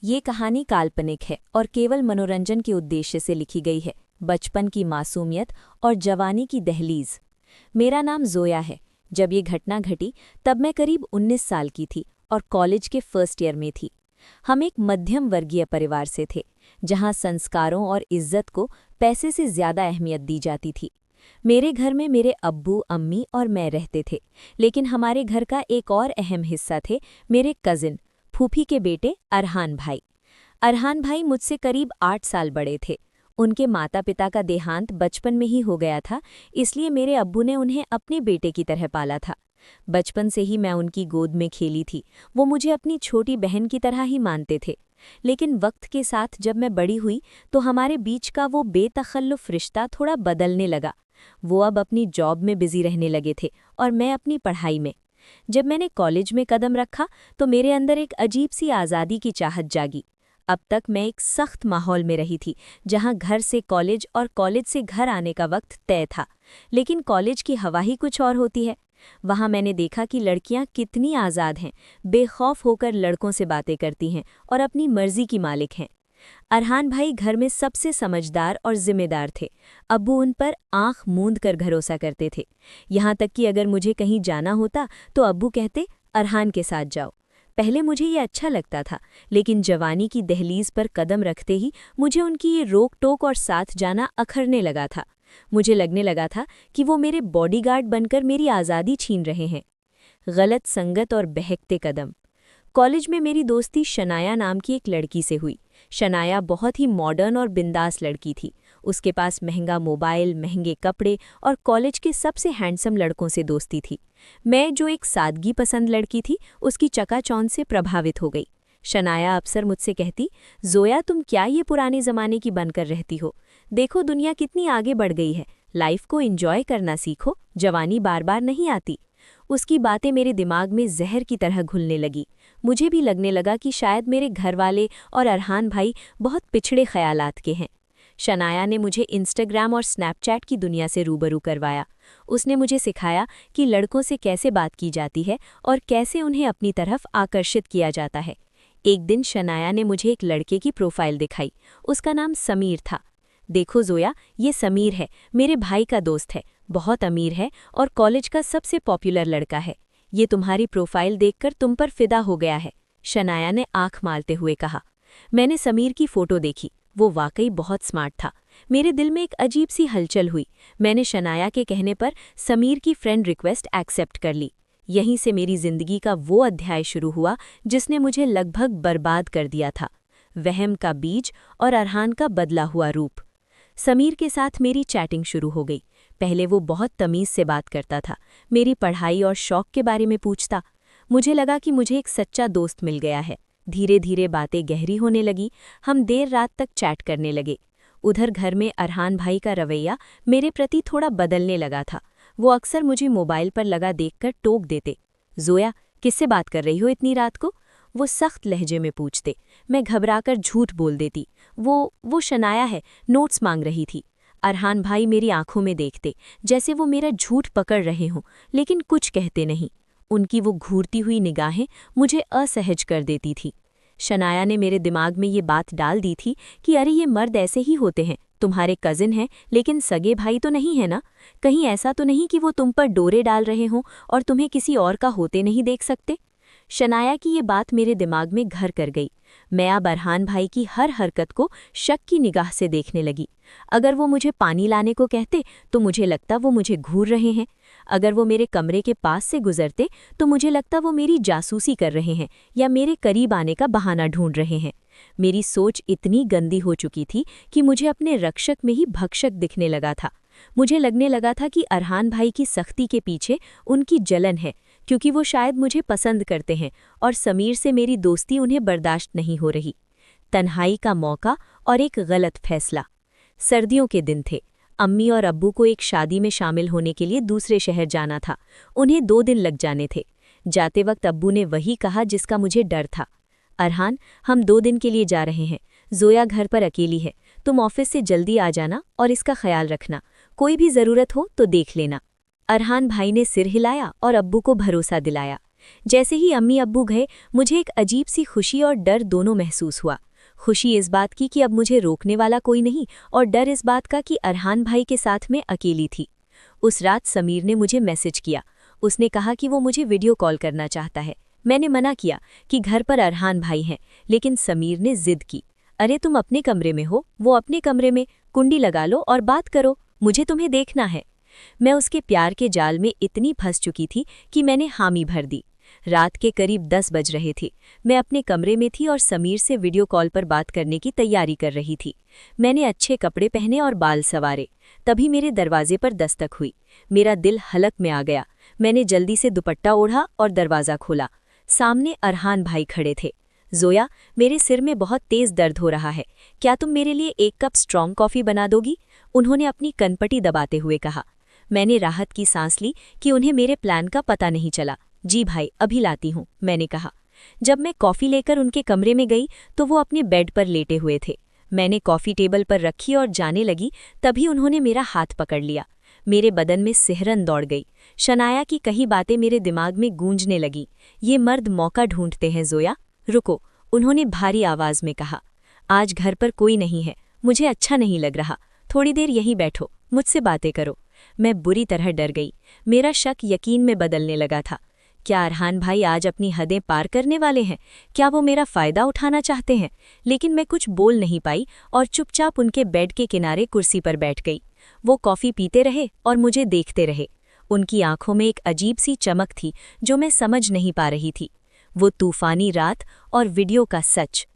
ये कहानी काल्पनिक है और केवल मनोरंजन के उद्देश्य से लिखी गई है। बचपन की मासूमियत और जवानी की दहलीज। मेरा नाम जोया है। जब ये घटना घटी तब मैं करीब 19 साल की थी और कॉलेज के फर्स्ट ईयर में थी। हम एक मध्यम वर्गीय परिवार से थे, जहां संस्कारों और इज्जत को पैसे से ज्यादा अहमियत दी जाती थी। मेरे घर में मेरे अब्बू, अम्मी और मैं रहते थे, लेकिन हमारे घर का एक और अहम हिस्सा थे मेरे कजिन, फूफी के बेटे अरहान भाई। अरहान भाई मुझसे करीब 8 साल बड़े थे। उनके माता पिता का देहांत बचपन में ही हो गया था, इसलिए मेरे अब्बू ने उन्हें अपने बेटे की तरह पाला था। बचपन से ही मैं उनकी गोद में खेली थी। वो मुझे अपनी छोटी बहन की तरह ही मानते थे। लेकिन वक्त के साथ जब मैं बड़ी हुई तो हमारे बीच का वो बेतखल्लुफ़ रिश्ता थोड़ा बदलने लगा। वो अब अपनी जॉब में बिजी रहने लगे थे और मैं अपनी पढ़ाई में। जब मैंने कॉलेज में कदम रखा तो मेरे अंदर एक अजीब सी आज़ादी की चाहत जागी। अब तक मैं एक सख्त माहौल में रही थी, जहां घर से कॉलेज और कॉलेज से घर आने का वक्त तय था। लेकिन कॉलेज की हवा ही कुछ और होती है। वहां मैंने देखा कि लड़कियां कितनी आज़ाद हैं, बेखौफ होकर लड़कों से बातें करती हैं और अपनी मर्जी की मालिक हैं। अरहान भाई घर में सबसे समझदार और जिम्मेदार थे। अब्बू उन पर आंख मूंद कर भरोसा करते थे। यहाँ तक कि अगर मुझे कहीं जाना होता तो अब्बू कहते, अरहान के साथ जाओ। पहले मुझे ये अच्छा लगता था, लेकिन जवानी की दहलीज पर कदम रखते ही मुझे उनकी ये रोक टोक और साथ जाना अखरने लगा था। मुझे लगने लगा था कि वो मेरे बॉडीगार्ड बनकर मेरी आज़ादी छीन रहे हैं। गलत संगत और बहकते कदम। कॉलेज में मेरी दोस्ती शनाया नाम की एक लड़की से हुई। शनाया बहुत ही मॉडर्न और बिंदास लड़की थी। उसके पास महंगा मोबाइल, महंगे कपड़े और कॉलेज के सबसे हैंडसम लड़कों से दोस्ती थी। मैं, जो एक सादगी पसंद लड़की थी, उसकी चकाचौंध से प्रभावित हो गई। शनाया अक्सर मुझसे कहती, जोया तुम क्या ये पुराने ज़माने की बनकर रहती हो? देखो दुनिया कितनी आगे बढ़ गई है। लाइफ को एंजॉय करना सीखो, जवानी बार बार नहीं आती। उसकी बातें मेरे दिमाग में जहर की तरह घुलने लगी। मुझे भी लगने लगा कि शायद मेरे घरवाले और अरहान भाई बहुत पिछड़े ख्यालात के हैं। शनाया ने मुझे इंस्टाग्राम और स्नैपचैट की दुनिया से रूबरू करवाया। उसने मुझे सिखाया कि लड़कों से कैसे बात की जाती है और कैसे उन्हें अपनी तरफ आकर्षित किया जाता है। एक दिन शनाया ने मुझे एक लड़के की प्रोफाइल दिखाई। उसका नाम समीर था। देखो जोया, ये समीर है, मेरे भाई का दोस्त है, बहुत अमीर है और कॉलेज का सबसे पॉपुलर लड़का है। ये तुम्हारी प्रोफाइल देखकर तुम पर फिदा हो गया है, शनाया ने आंख मारते हुए कहा। मैंने समीर की फोटो देखी। वो वाकई बहुत स्मार्ट था। मेरे दिल में एक अजीब सी हलचल हुई। मैंने शनाया के कहने पर समीर की फ्रेंड रिक्वेस्ट एक्सेप्ट कर ली। यहीं से मेरी जिंदगी का वो अध्याय शुरू हुआ जिसने मुझे लगभग बर्बाद कर दिया था। वहम का बीज और अरहान का बदला हुआ रूप। समीर के साथ मेरी चैटिंग शुरू हो गई। पहले वो बहुत तमीज़ से बात करता था, मेरी पढ़ाई और शौक के बारे में पूछता। मुझे लगा कि मुझे एक सच्चा दोस्त मिल गया है। धीरे धीरे बातें गहरी होने लगी। हम देर रात तक चैट करने लगे। उधर घर में अरहान भाई का रवैया मेरे प्रति थोड़ा बदलने लगा था। वो अक्सर मुझे मोबाइल पर लगा देखकर टोक देते। जोया, किससे बात कर रही हो इतनी रात को? वो सख्त लहजे में पूछते। मैं घबराकर झूठ बोल देती। वो शनाया है, नोट्स मांग रही थी। अरहान भाई मेरी आंखों में देखते, जैसे वो मेरा झूठ पकड़ रहे हों, लेकिन कुछ कहते नहीं। उनकी वो घूरती हुई निगाहें मुझे असहज कर देती थी। शनाया ने मेरे दिमाग में ये बात डाल दी थी कि अरे ये मर्द ऐसे ही होते हैं, तुम्हारे कजिन हैं लेकिन सगे भाई तो नहीं है ना? कहीं ऐसा तो नहीं कि वो तुम पर डोरे डाल रहे हों और तुम्हें किसी और का होते नहीं देख सकते? शनाया की ये बात मेरे दिमाग में घर कर गई। मैं अब अरहान भाई की हर हरकत को शक की निगाह से देखने लगी। अगर वो मुझे पानी लाने को कहते तो मुझे लगता वो मुझे घूर रहे हैं। अगर वो मेरे कमरे के पास से गुजरते तो मुझे लगता वो मेरी जासूसी कर रहे हैं या मेरे करीब आने का बहाना ढूंढ रहे हैं। मेरी सोच इतनी गंदी हो चुकी थी कि मुझे अपने रक्षक में ही भक्षक दिखने लगा था। मुझे लगने लगा था कि अरहान भाई की सख्ती के पीछे उनकी जलन है, क्योंकि वो शायद मुझे पसंद करते हैं और समीर से मेरी दोस्ती उन्हें बर्दाश्त नहीं हो रही। तन्हाई का मौका और एक गलत फैसला। सर्दियों के दिन थे। अम्मी और अब्बू को एक शादी में शामिल होने के लिए दूसरे शहर जाना था। उन्हें 2 दिन लग जाने थे। जाते वक्त अब्बू ने वही कहा जिसका मुझे डर था। अरहान, हम 2 दिन के लिए जा रहे हैं। जोया घर पर अकेली है। तुम ऑफिस से जल्दी आ जाना और इसका ख्याल रखना। कोई भी ज़रूरत हो तो देख लेना। अरहान भाई ने सिर हिलाया और अब्बू को भरोसा दिलाया। जैसे ही अम्मी अब्बू गए, मुझे एक अजीब सी खुशी और डर दोनों महसूस हुआ। खुशी इस बात की कि अब मुझे रोकने वाला कोई नहीं, और डर इस बात का कि अरहान भाई के साथ मैं अकेली थी। उस रात समीर ने मुझे मैसेज किया। उसने कहा कि वो मुझे वीडियो कॉल करना चाहता है। मैंने मना किया कि घर पर अरहान भाई हैं, लेकिन समीर ने जिद की। अरे तुम अपने कमरे में हो, वो अपने कमरे में, कुंडी लगा लो और बात करो, मुझे तुम्हें देखना है। मैं उसके प्यार के जाल में इतनी फंस चुकी थी कि मैंने हामी भर दी। रात के करीब 10 बज रहे थे। मैं अपने कमरे में थी और समीर से वीडियो कॉल पर बात करने की तैयारी कर रही थी। मैंने अच्छे कपड़े पहने और बाल संवारे। तभी मेरे दरवाजे पर दस्तक हुई। मेरा दिल हलक में आ गया। मैंने जल्दी से दुपट्टा ओढ़ा और दरवाज़ा खोला। सामने अरहान भाई खड़े थे। जोया, मेरे सिर में बहुत तेज दर्द हो रहा है, क्या तुम मेरे लिए 1 कप स्ट्रॉन्ग कॉफ़ी बना दोगी? उन्होंने अपनी कनपटी दबाते हुए कहा। मैंने राहत की सांस ली कि उन्हें मेरे प्लान का पता नहीं चला। जी भाई, अभी लाती हूँ, मैंने कहा। जब मैं कॉफ़ी लेकर उनके कमरे में गई तो वो अपने बेड पर लेटे हुए थे। मैंने कॉफ़ी टेबल पर रखी और जाने लगी, तभी उन्होंने मेरा हाथ पकड़ लिया। मेरे बदन में सिहरन दौड़ गई। शनाया की कही बातें मेरे दिमाग में गूंजने लगी। ये मर्द मौका ढूंढते हैं जोया। रुको, उन्होंने भारी आवाज़ में कहा। आज घर पर कोई नहीं है, मुझे अच्छा नहीं लग रहा। थोड़ी देर यहीं बैठो, मुझसे बातें करो। मैं बुरी तरह डर गई। मेरा शक यकीन में बदलने लगा था। क्या अरहान भाई आज अपनी हदें पार करने वाले हैं? क्या वो मेरा फ़ायदा उठाना चाहते हैं? लेकिन मैं कुछ बोल नहीं पाई और चुपचाप उनके बेड के किनारे कुर्सी पर बैठ गई। वो कॉफ़ी पीते रहे और मुझे देखते रहे। उनकी आंखों में एक अजीब सी चमक थी जो मैं समझ नहीं पा रही थी। वो तूफ़ानी रात और वीडियो का सच।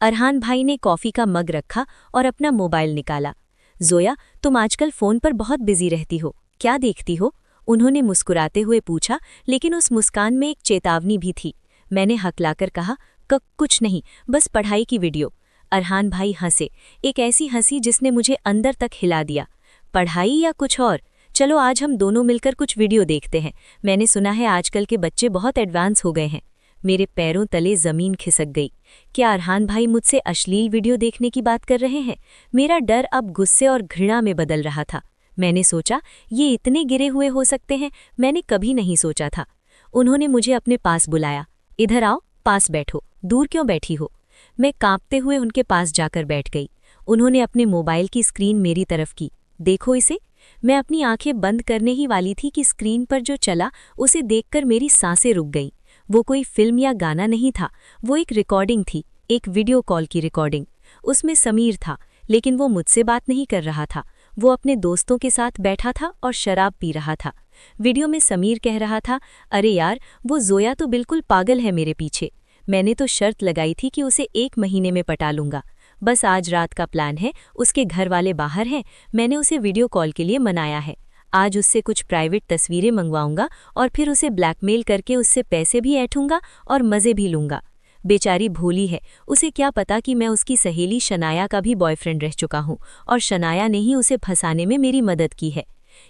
अरहान भाई ने कॉफ़ी का मग रखा और अपना मोबाइल निकाला। जोया, तुम आजकल फ़ोन पर बहुत बिजी रहती हो, क्या देखती हो? उन्होंने मुस्कुराते हुए पूछा, लेकिन उस मुस्कान में एक चेतावनी भी थी। मैंने हकलाकर कहा, कुछ नहीं, बस पढ़ाई की वीडियो। अरहान भाई हंसे, एक ऐसी हंसी जिसने मुझे अंदर तक हिला दिया। पढ़ाई या कुछ और? चलो आज हम दोनों मिलकर कुछ वीडियो देखते हैं। मैंने सुना है आजकल के बच्चे बहुत एडवांस हो गए हैं। मेरे पैरों तले ज़मीन खिसक गई। क्या अरहान भाई मुझसे अश्लील वीडियो देखने की बात कर रहे हैं? मेरा डर अब गुस्से और घृणा में बदल रहा था। मैंने सोचा, ये इतने गिरे हुए हो सकते हैं, मैंने कभी नहीं सोचा था। उन्होंने मुझे अपने पास बुलाया। इधर आओ, पास बैठो, दूर क्यों बैठी हो? मैं कांपते हुए उनके पास जाकर बैठ गई। उन्होंने अपने मोबाइल की स्क्रीन मेरी तरफ की। देखो इसे। मैं अपनी आंखें बंद करने ही वाली थी कि स्क्रीन पर जो चला उसे देखकर मेरी सांसें रुक गईं। वो कोई फिल्म या गाना नहीं था, वो एक रिकॉर्डिंग थी, एक वीडियो कॉल की रिकॉर्डिंग। उसमें समीर था, लेकिन वो मुझसे बात नहीं कर रहा था। वो अपने दोस्तों के साथ बैठा था और शराब पी रहा था। वीडियो में समीर कह रहा था, अरे यार, वो जोया तो बिल्कुल पागल है मेरे पीछे। मैंने तो शर्त लगाई थी कि उसे 1 महीने में पटा लूंगा। बस आज रात का प्लान है, उसके घर वाले बाहर हैं, मैंने उसे वीडियो कॉल के लिए मनाया है। आज उससे कुछ प्राइवेट तस्वीरें मंगवाऊंगा और फिर उसे ब्लैकमेल करके उससे पैसे भी ऐठूंगा और मज़े भी लूंगा। बेचारी भोली है, उसे क्या पता कि मैं उसकी सहेली शनाया का भी बॉयफ्रेंड रह चुका हूँ और शनाया ने ही उसे फंसाने में मेरी मदद की है।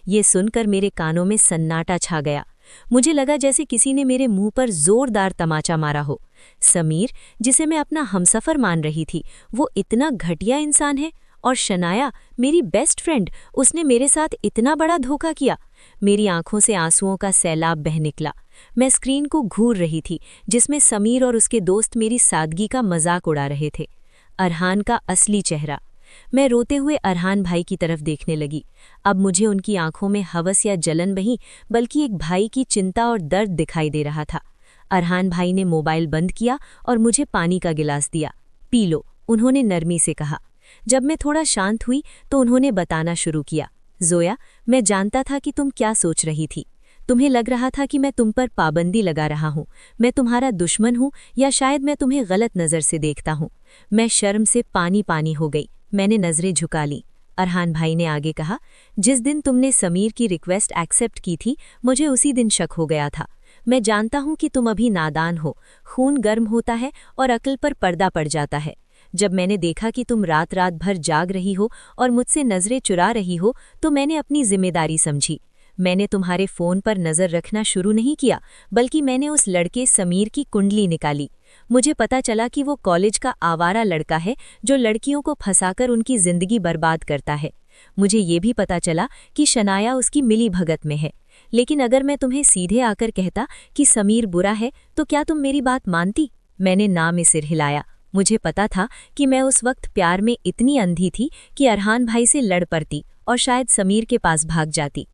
ये सुनकर मेरे कानों में सन्नाटा छा गया। मुझे लगा जैसे किसी ने मेरे मुंह पर जोरदार तमाचा मारा हो। समीर, जिसे मैं अपना हमसफ़र मान रही थी, वो इतना घटिया इंसान है? और शनाया, मेरी बेस्ट फ्रेंड, उसने मेरे साथ इतना बड़ा धोखा किया? मेरी आंखों से आंसुओं का सैलाब बह निकला। मैं स्क्रीन को घूर रही थी, जिसमें समीर और उसके दोस्त मेरी सादगी का मजाक उड़ा रहे थे। अरहान का असली चेहरा। मैं रोते हुए अरहान भाई की तरफ देखने लगी। अब मुझे उनकी आंखों में हवस या जलन नहीं, बल्कि एक भाई की चिंता और दर्द दिखाई दे रहा था। अरहान भाई ने मोबाइल बंद किया और मुझे पानी का गिलास दिया। पी लो, उन्होंने नरमी से कहा। जब मैं थोड़ा शांत हुई तो उन्होंने बताना शुरू किया। जोया, मैं जानता था कि तुम क्या सोच रही थी। तुम्हें लग रहा था कि मैं तुम पर पाबंदी लगा रहा हूँ, मैं तुम्हारा दुश्मन हूँ, या शायद मैं तुम्हें गलत नज़र से देखता हूँ। मैं शर्म से पानी पानी हो गई। मैंने नज़रें झुका लीं। अरहान भाई ने आगे कहा, जिस दिन तुमने समीर की रिक्वेस्ट एक्सेप्ट की थी, मुझे उसी दिन शक हो गया था। मैं जानता हूँ कि तुम अभी नादान हो, खून गर्म होता है और अक्ल पर पर्दा पड़ जाता है। जब मैंने देखा कि तुम रात रात भर जाग रही हो और मुझसे नज़रें चुरा रही हो, तो मैंने अपनी जिम्मेदारी समझी। मैंने तुम्हारे फ़ोन पर नज़र रखना शुरू नहीं किया, बल्कि मैंने उस लड़के समीर की कुंडली निकाली। मुझे पता चला कि वो कॉलेज का आवारा लड़का है जो लड़कियों को फंसाकर उनकी ज़िंदगी बर्बाद करता है। मुझे ये भी पता चला कि शनाया उसकी मिली भगत में है। लेकिन अगर मैं तुम्हें सीधे आकर कहता कि समीर बुरा है तो क्या तुम मेरी बात मानती? मैंने ना में सिर हिलाया। मुझे पता था कि मैं उस वक्त प्यार में इतनी अंधी थी कि अरहान भाई से लड़ पड़ती और शायद समीर के पास भाग जाती।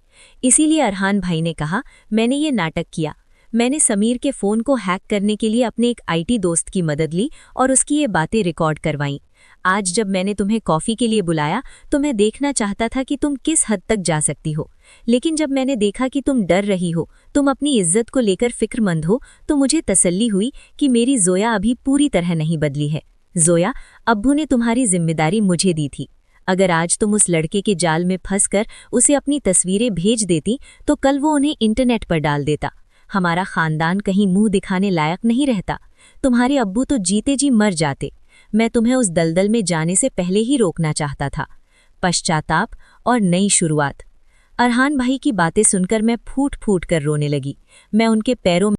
इसीलिए अरहान भाई ने कहा, मैंने ये नाटक किया। मैंने समीर के फ़ोन को हैक करने के लिए अपने एक आईटी दोस्त की मदद ली और उसकी ये बातें रिकॉर्ड करवाईं। आज जब मैंने तुम्हें कॉफ़ी के लिए बुलाया तो मैं देखना चाहता था कि तुम किस हद तक जा सकती हो, लेकिन जब मैंने देखा कि तुम डर रही हो, तुम अपनी इज्जत को लेकर फिक्रमंद हो, तो मुझे तसल्ली हुई कि मेरी जोया अभी पूरी तरह नहीं बदली है। जोया, अब्बू ने तुम्हारी जिम्मेदारी मुझे दी थी। अगर आज तुम उस लड़के के जाल में फंसकर उसे अपनी तस्वीरें भेज देती तो कल वो उन्हें इंटरनेट पर डाल देता। हमारा खानदान कहीं मुंह दिखाने लायक नहीं रहता। तुम्हारे अब्बू तो जीते जी मर जाते। मैं तुम्हें उस दलदल में जाने से पहले ही रोकना चाहता था। पश्चाताप और नई शुरुआत। अरहान भाई की बातें सुनकर मैं फूट फूट कर रोने लगी। मैं उनके पैरों